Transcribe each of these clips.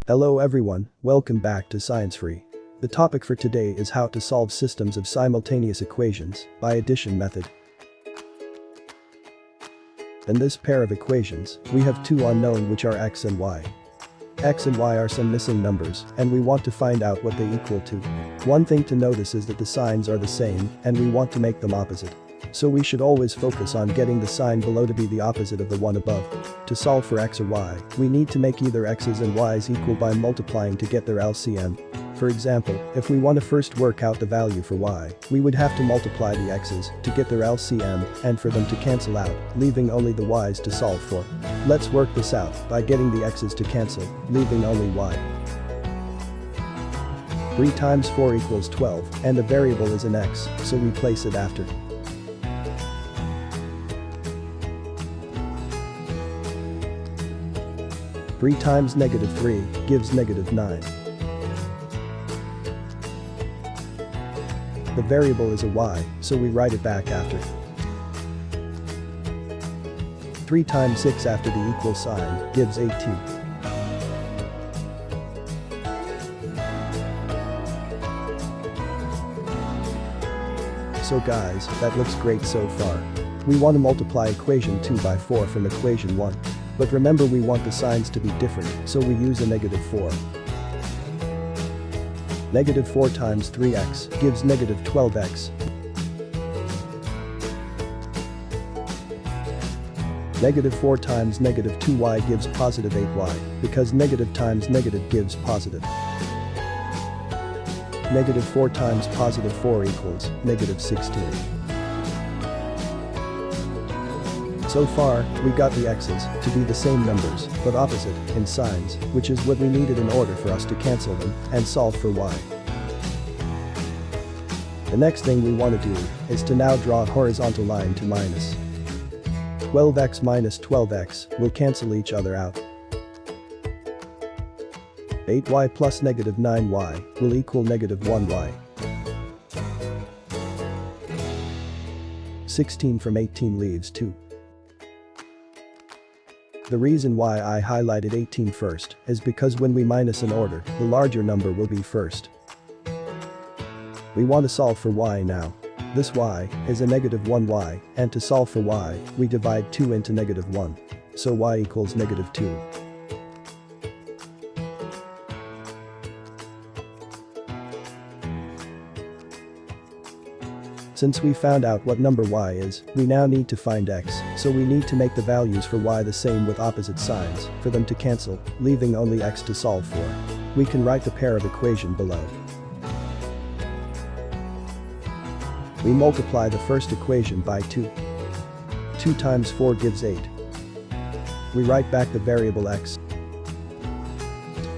Hello everyone, welcome back to Science Free. The topic for today is how to solve systems of simultaneous equations by addition method. In this pair of equations, we have two unknown which are x and y. X and y are some missing numbers, and we want to find out what they equal to. One thing to notice is that the signs are the same, and we want to make them opposite. So we should always focus on getting the sign below to be the opposite of the one above. To solve for x or y, we need to make either x's and y's equal by multiplying to get their LCM. For example, if we want to first work out the value for y, we would have to multiply the x's to get their LCM and for them to cancel out, leaving only the y's to solve for. Let's work this out by getting the x's to cancel, leaving only y. 3 times 4 equals 12, and the variable is an x, so we place it after. 3 times -3 gives -9. The variable is a y, so we write it back after. 3 times 6 after the equal sign gives 18. So guys, that looks great so far. We want to multiply equation 2 by 4 from equation 1. But remember, we want the signs to be different, so we use a -4. -4 times 3x gives -12x. -4 times -2y gives positive 8y, because negative times negative gives positive. -4 times positive 4 equals -16. So far, we got the x's to be the same numbers, but opposite in signs, which is what we needed in order for us to cancel them and solve for y. The next thing we want to do is to now draw a horizontal line to minus. 12x minus 12x will cancel each other out. 8y plus -9y will equal -1y. 16 from 18 leaves 2. The reason why I highlighted 18 first is because when we minus an order, the larger number will be first. We want to solve for y now. This y is a -1y, and to solve for y, we divide 2 into -1. So y equals -2. Since we found out what number y is, we now need to find x, so we need to make the values for y the same with opposite signs, for them to cancel, leaving only x to solve for. We can write the pair of equation below. We multiply the first equation by 2. 2 times 4 gives 8. We write back the variable x.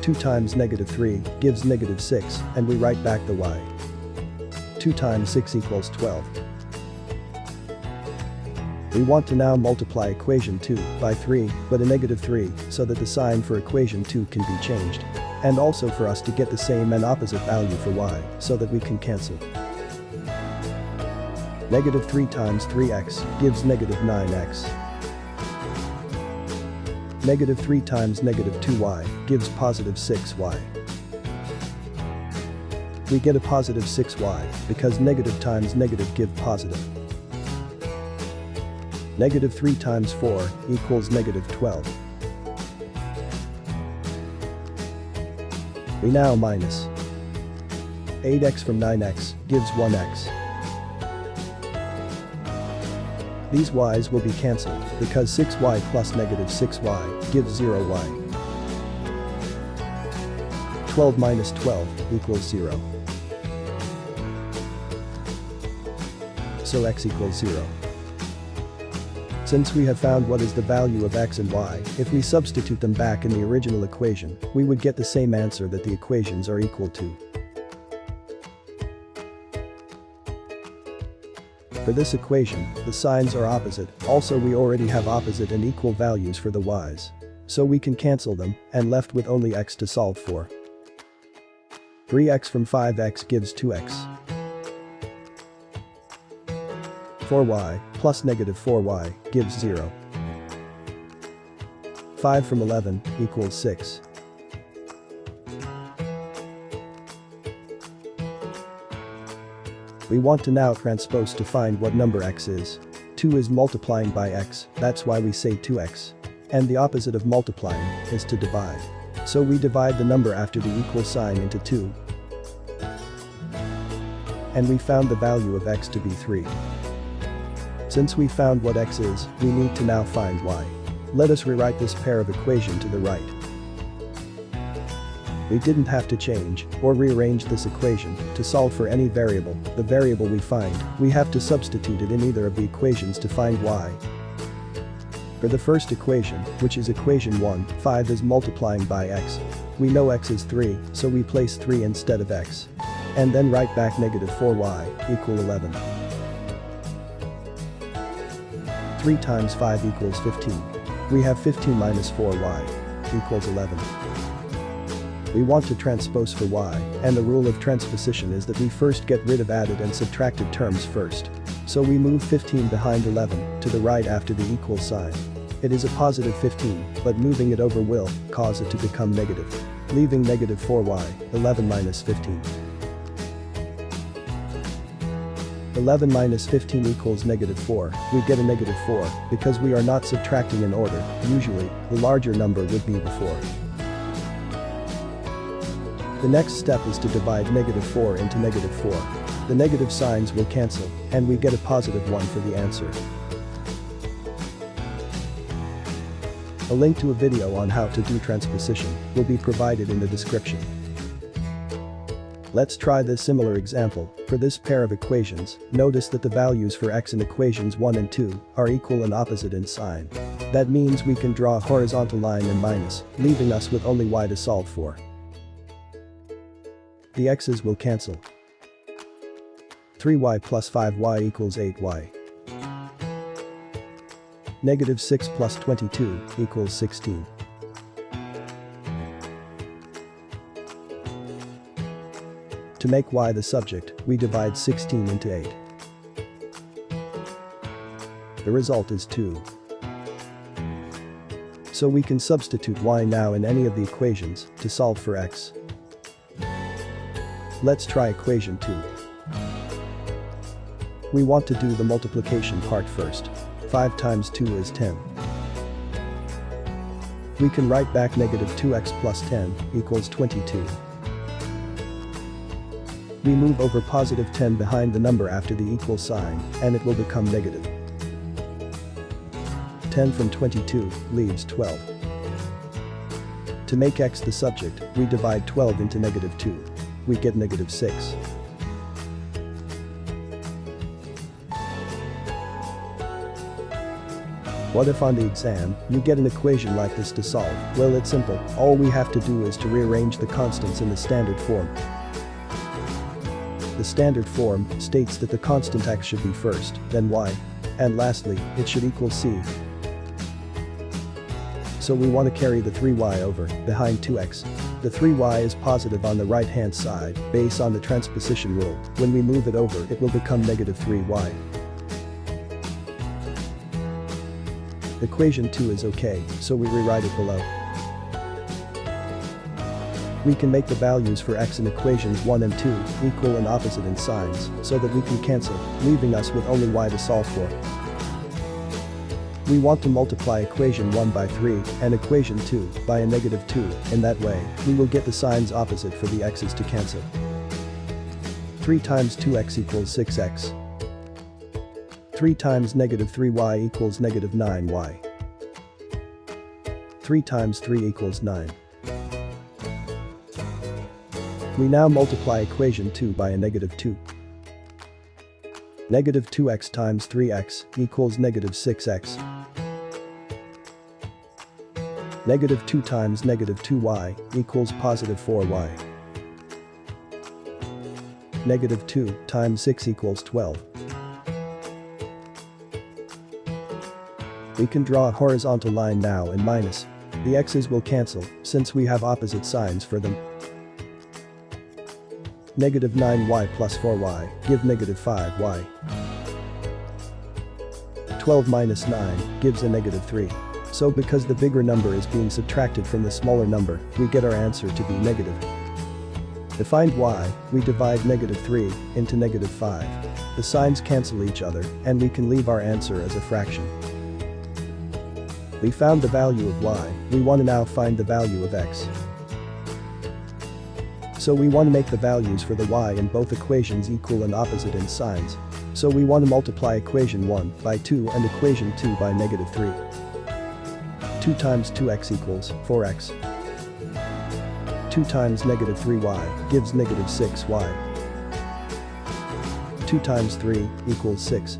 2 times -3 gives -6, and we write back the y. 2 times 6 equals 12. We want to now multiply equation 2 by 3, but a -3, so that the sign for equation 2 can be changed. And also for us to get the same and opposite value for y, so that we can cancel. -3 times 3x gives -9x. -3 times -2y gives positive 6y. We get a positive 6y, because negative times negative give positive. -3 times 4 equals -12. We now minus. 8x from 9x gives 1x. These y's will be cancelled, because 6y plus -6y gives 0y. 12 minus 12 equals 0. So x equals 0. Since we have found what is the value of x and y, if we substitute them back in the original equation, we would get the same answer that the equations are equal to. For this equation, the signs are opposite, also we already have opposite and equal values for the y's. So we can cancel them, and left with only x to solve for. 3x from 5x gives 2x. 4y plus -4y gives 0. 5 from 11 equals 6. We want to now transpose to find what number x is. 2 is multiplying by x, that's why we say 2x. And the opposite of multiplying is to divide. So we divide the number after the equal sign into 2. And we found the value of x to be 3. Since we found what x is, we need to now find y. Let us rewrite this pair of equation to the right. We didn't have to change or rearrange this equation to solve for any variable. The variable we find, we have to substitute it in either of the equations to find y. For the first equation, which is equation 1, 5 is multiplying by x. We know x is 3, so we place 3 instead of x. And then write back negative 4y equal 11. 3 times 5 equals 15. We have 15 minus 4y equals 11. We want to transpose for y, and the rule of transposition is that we first get rid of added and subtracted terms first. So we move 15 behind 11 to the right after the equal sign. It is a positive 15, but moving it over will cause it to become negative, leaving negative 4y, 11 minus 15. 11 minus 15 equals negative 4, we get a negative 4, because we are not subtracting in order, usually, the larger number would be before. The next step is to divide negative 4 into negative 4. The negative signs will cancel, and we get a positive 1 for the answer. A link to a video on how to do transposition will be provided in the description. Let's try this similar example. For this pair of equations, notice that the values for x in equations 1 and 2 are equal and opposite in sign. That means we can draw a horizontal line and minus, leaving us with only y to solve for. The x's will cancel. 3y plus 5y equals 8y. Negative 6 plus 22 equals 16. To make y the subject, we divide 16 into 8. The result is 2. So we can substitute y now in any of the equations to solve for x. Let's try equation 2. We want to do the multiplication part first. 5 times 2 is 10. We can write back negative 2x plus 10 equals 22. We move over positive 10 behind the number after the equal sign, and it will become negative. 10 from 22 leaves 12. To make x the subject, we divide 12 into negative 2. We get negative 6. What if on the exam, you get an equation like this to solve? Well, it's simple. All we have to do is to rearrange the constants in the standard form. The standard form states that the constant x should be first, then y, and lastly, it should equal c. So we want to carry the 3y over, behind 2x. The 3y is positive on the right-hand side, based on the transposition rule. When we move it over, it will become negative 3y. Equation 2 is okay, so we rewrite it below. We can make the values for x in equations 1 and 2 equal and opposite in signs, so that we can cancel, leaving us with only y to solve for. We want to multiply equation 1 by 3 and equation 2 by a negative 2, in that way, we will get the signs opposite for the x's to cancel. 3 times 2x equals 6x. 3 times negative 3y equals negative 9y. 3 times 3 equals 9. We now multiply equation 2 by a negative 2. Negative 2x times 3x equals negative 6x. Negative 2 times negative 2y equals positive 4y. Negative 2 times 6 equals 12. We can draw a horizontal line now and minus. The x's will cancel, since we have opposite signs for them. Negative 9y plus 4y give negative 5y. 12 minus 9 gives a negative 3. So because the bigger number is being subtracted from the smaller number, we get our answer to be negative. To find y, we divide -3 into -5. The signs cancel each other, and we can leave our answer as a fraction. We found the value of y, we want to now find the value of x. So we want to make the values for the y in both equations equal and opposite in signs. So we want to multiply equation 1 by 2 and equation 2 by -3. 2 times 2x equals 4x. 2 times -3y gives -6y. 2 times 3 equals 6.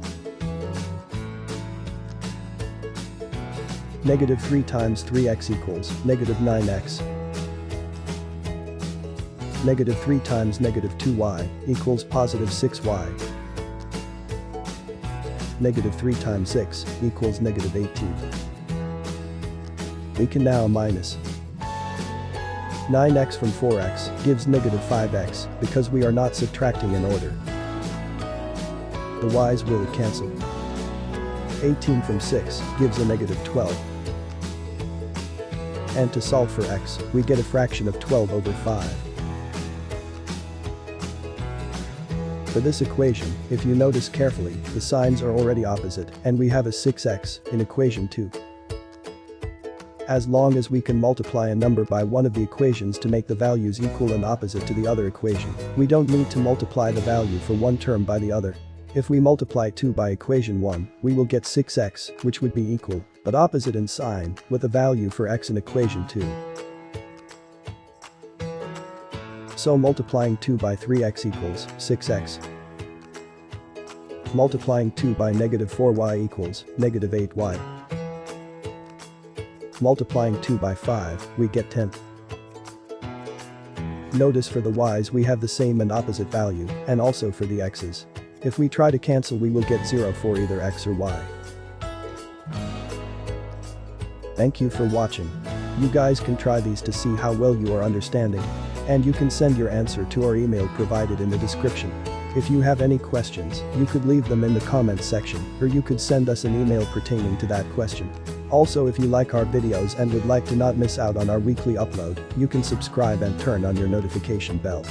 -3 times 3x equals -9x. -3 times -2y equals +6y. -3 times 6 equals -18. We can now minus 9x from 4x gives -5x because we are not subtracting in order. The y's will cancel. 18 from 6 gives a -12. And to solve for x, we get a fraction of 12 over 5. For this equation, if you notice carefully, the signs are already opposite, and we have a 6x in equation 2. As long as we can multiply a number by one of the equations to make the values equal and opposite to the other equation, we don't need to multiply the value for one term by the other. If we multiply 2 by equation 1, we will get 6x, which would be equal, but opposite in sign, with a value for x in equation 2. So multiplying 2 by 3x equals 6x. Multiplying 2 by -4y equals -8y. Multiplying 2 by 5, we get 10. Notice for the y's we have the same and opposite value, and also for the x's. If we try to cancel, we will get 0 for either x or y. Thank you for watching. You guys can try these to see how well you are understanding. And you can send your answer to our email provided in the description. If you have any questions, you could leave them in the comments section, or you could send us an email pertaining to that question. Also, if you like our videos and would like to not miss out on our weekly upload, you can subscribe and turn on your notification bell.